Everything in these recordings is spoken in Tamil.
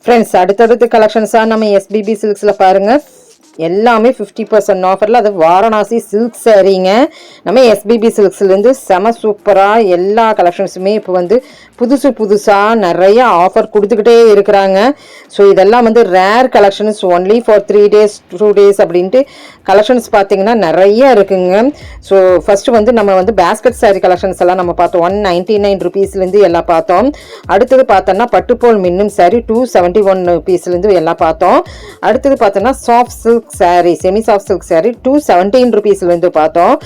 ஃப்ரெண்ட்ஸ், அடுத்தடுத்து கலெக்ஷன்ஸாக நம்ம எஸ்பிபி சில்க்ஸில் பாருங்கள். எல்லாமே 50% ஆஃபரில். அது வாரணாசி சில்க் சாரீங்க. நம்ம எஸ்பிபி சில்க்ஸ்லேருந்து செம சூப்பராக எல்லா கலெக்ஷன்ஸுமே இப்போ வந்து புதுசாக நிறைய ஆஃபர் கொடுத்துக்கிட்டே இருக்கிறாங்க. ஸோ இதெல்லாம் வந்து rare collections, only for 3 days 2 days அப்படின்ட்டு கலெக்ஷன்ஸ் பார்த்தீங்கன்னா நிறைய இருக்குங்க. ஸோ ஃபஸ்ட்டு வந்து நம்ம வந்து பேஸ்கெட் சாரீ கலெக்ஷன்ஸ் எல்லாம் நம்ம பார்த்தோம். 199 rupeesலேருந்து எல்லாம் பார்த்தோம். அடுத்தது பார்த்தோன்னா பட்டுப்போல் மின்னும் சாரீ 271 rupeesலேருந்து எல்லாம் பார்த்தோம். அடுத்தது பார்த்தோன்னா soft silk sari, semi soft silk sari 217 rupeesலேருந்து பார்த்தோம்.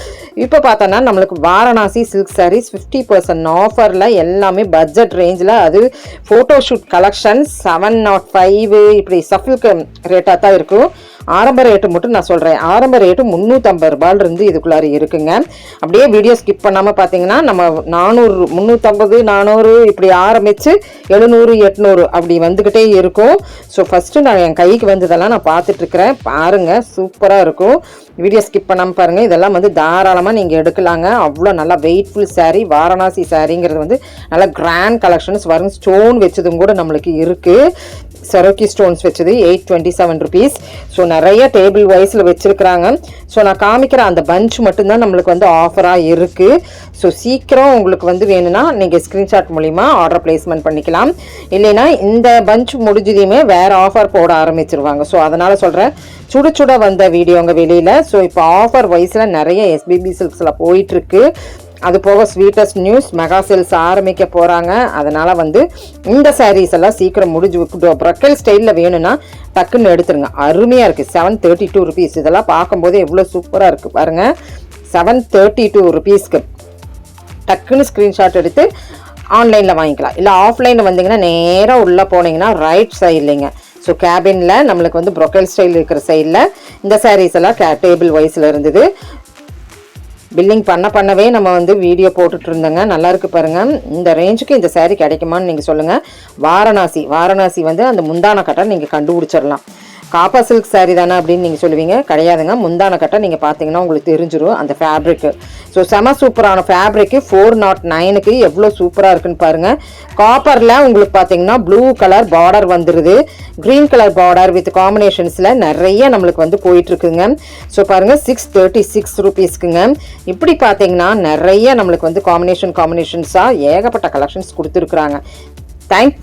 இப்போ பார்த்தோன்னா நம்மளுக்கு வாரணாசி சில்க் சாரீஸ் 50% ஆஃபரில் எல்லாமே பட்ஜெட் ரேஞ்சில். அது ஃபோட்டோஷூட் கலெக்ஷன் 705 இப்படி சஃபில்க்கு ரேட்டாக தான் இருக்கும். ஆரம்ப ரேட்டு மட்டும் நான் சொல்கிறேன். ஆரம்ப ரேட்டு 350 ரூபாயிலிருந்து இதுக்குள்ளார இருக்குங்க. அப்படியே வீடியோ ஸ்கிப் பண்ணாமல் பார்த்தீங்கன்னா நம்ம 400 350 400 இப்படி ஆரம்பித்து 700 800 அப்படி வந்துக்கிட்டே இருக்கும். ஸோ ஃபஸ்ட்டு நான் என் கைக்கு வந்ததெல்லாம் நான் பார்த்துட்ருக்குறேன். பாருங்கள், சூப்பராக இருக்கும். வீடியோ ஸ்கிப் பண்ணாமல் பாருங்கள். இதெல்லாம் வந்து தாராளமாக நீங்கள் எடுக்கலாங்க. அவ்வளோ நல்லா வெயிட்ஃபுல் சாரீ. வாரணாசி சாரீங்கிறது வந்து நல்லா கிராண்ட் கலெக்ஷன்ஸ் வரும். ஸ்டோன் வச்சதும் கூட நம்மளுக்கு இருக்குது. சரோக்கி ஸ்டோன்ஸ் வச்சது 827 rupees. ஸோ நிறைய டேபிள் வைஸில் வச்சுருக்குறாங்க. ஸோ நான் காமிக்கிற அந்த பஞ்ச் மட்டும்தான் நம்மளுக்கு வந்து ஆஃபராக இருக்குது. ஸோ சீக்கிரம் உங்களுக்கு வந்து வேணும்னா நீங்கள் ஸ்க்ரீன்ஷாட் மூலிமா ஆர்டர் பிளேஸ்மெண்ட் பண்ணிக்கலாம். இல்லைன்னா இந்த பஞ்ச் முடிஞ்சதையுமே வேறு ஆஃபர் போட ஆரம்பிச்சிருவாங்க. ஸோ அதனால் சொல்கிறேன், சுட வந்த வீடியோங்க வெளியில். ஸோ இப்போ ஆஃபர் வைஸில் நிறைய எஸ்பிபி சில்க்ஸில் போயிட்டுருக்கு. அது போக ஸ்வீட்டஸ்ட் நியூஸ், மெகா சேல்ஸ் ஆரம்பிக்க போகிறாங்க. அதனால் வந்து இந்த சாரீஸ் எல்லாம் சீக்கிரம் முடிஞ்சு ப்ரக்கல் ஸ்டைலில் வேணும்னா டக்குன்னு எடுத்துருங்க. அருமையாக இருக்குது. 732 rupees. இதெல்லாம் பார்க்கும்போது எவ்வளோ சூப்பராக இருக்குது பாருங்கள். 732 rupeesக்கு டக்குன்னு ஸ்க்ரீன்ஷாட் எடுத்து ஆன்லைனில் வாங்கிக்கலாம். இல்லை ஆஃப்லைனில் வந்தீங்கன்னா நேராக உள்ளே போனீங்கன்னா ரைட் சைட்லைங்க. ஸோ கேபினில் நம்மளுக்கு வந்து ப்ரொக்கல் ஸ்டைல் இருக்கிற சைடில் இந்த சாரீஸ் எல்லாம் டேபிள் வைஸில் இருந்தது. பில்லிங் பண்ணவே நம்ம வந்து வீடியோ போட்டுட்டு இருந்தோங்க. நல்லா இருக்கு பாருங்கள். இந்த ரேஞ்சுக்கு இந்த சாரீ கிடைக்குமான்னு நீங்கள் சொல்லுங்கள். வாரணாசி வந்து அந்த முந்தான கட்டை நீங்கள் கண்டுபிடிச்சிடலாம். காப்பா சில்க் சாரீ தானே அப்படின்னு நீங்கள் சொல்லுவீங்க. கிடையாதுங்க. முந்தான கட்டை நீங்கள் பார்த்தீங்கன்னா உங்களுக்கு தெரிஞ்சிடும் அந்த ஃபேப்ரிக்கு. ஸோ செம சூப்பரான ஃபேப்ரிக்கு 409க்கு எவ்வளோ சூப்பராக இருக்குன்னு பாருங்கள். காப்பரில் உங்களுக்கு பார்த்தீங்கன்னா ப்ளூ கலர் பார்டர் வந்துடுது. க்ரீன் கலர் பார்டர் வித் காம்பினேஷன்ஸில் நிறைய நம்மளுக்கு வந்து போயிட்டுருக்குங்க. ஸோ பாருங்கள், 636 rupeesக்குங்க. இப்படி பார்த்தீங்கன்னா நிறைய நம்மளுக்கு வந்து காம்பினேஷன்ஸாக ஏகப்பட்ட கலெக்ஷன்ஸ் கொடுத்துருக்குறாங்க. தேங்க்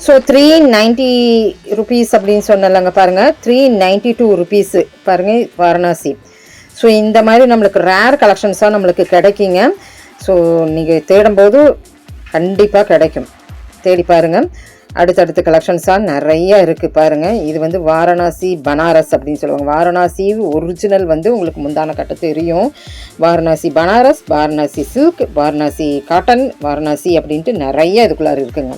ஸோ 390 rupees அப்படின்னு சொன்னலங்க பாருங்கள். 392 rupees பாருங்கள் வாரணாசி. ஸோ இந்த மாதிரி நம்மளுக்கு ரேர் கலெக்ஷன்ஸாக நம்மளுக்கு கிடைக்குங்க. ஸோ நீங்கள் தேடும்போது கண்டிப்பாக கிடைக்கும். தேடி பாருங்கள். அடுத்தடுத்த கலெக்ஷன்ஸாக நிறைய இருக்குது பாருங்கள். இது வந்து வாரணாசி பனாரஸ் அப்படின்னு சொல்லுவாங்க. வாரணாசி ஒரிஜினல் வந்து உங்களுக்கு முந்தான கட்ட தெரியும். வாரணாசி பனாரஸ், வாரணாசி சில்க், வாரணாசி காட்டன், வாரணாசி அப்படின்ட்டு நிறைய இதுக்குள்ளார இருக்குங்க.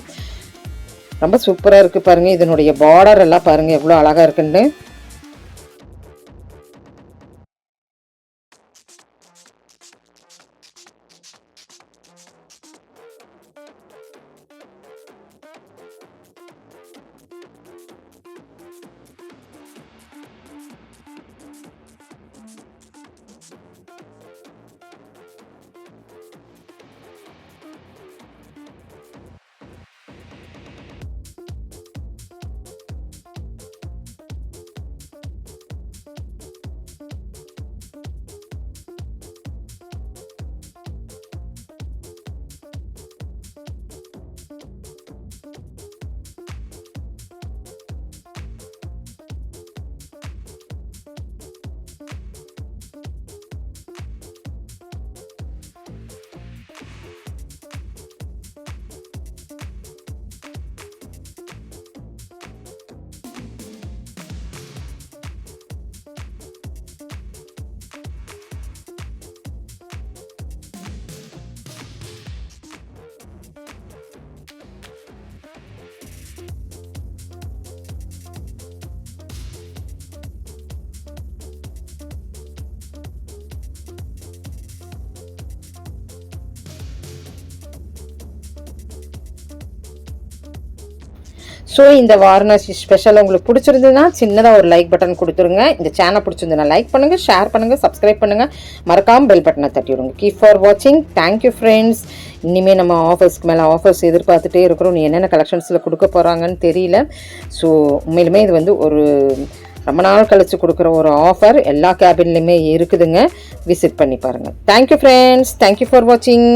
ரொம்ப சூப்பராக இருக்குது பாருங்கள். இதனுடைய பார்டர் எல்லாம் பாருங்கள் எவ்வளோ அழகாக இருக்குன்னு. ஸோ இந்த வாரணாசி ஸ்பெஷல் உங்களுக்கு பிடிச்சிருந்ததுன்னா சின்னதாக ஒரு லைக் பட்டன் கொடுத்துருங்க. இந்த சேனல் பிடிச்சிருந்ததுன்னா லைக் பண்ணுங்கள், ஷேர் பண்ணுங்கள், சப்ஸ்கிரைப் பண்ணுங்கள், மறக்காமல் பெல் பட்டனை தட்டி விடுங்க. கீப் ஃபார் வாட்சிங். Thank you friends. இனிமேல் நம்ம ஆஃபர்ஸ்க்கு மேலே ஆஃபர்ஸ் எதிர்பார்த்துட்டே இருக்கிறோம். நீ என்னென்ன கலெக்ஷன்ஸில் கொடுக்க போகிறாங்கன்னு தெரியல. ஸோ உண்மையிலுமே இது வந்து ஒரு ரொம்ப நாள் கழித்து கொடுக்குற ஒரு ஆஃபர். எல்லா கேபின்லையுமே இருக்குதுங்க. விசிட் பண்ணி பாருங்கள். Thank you friends. தேங்க்யூ ஃபார் வாட்சிங்.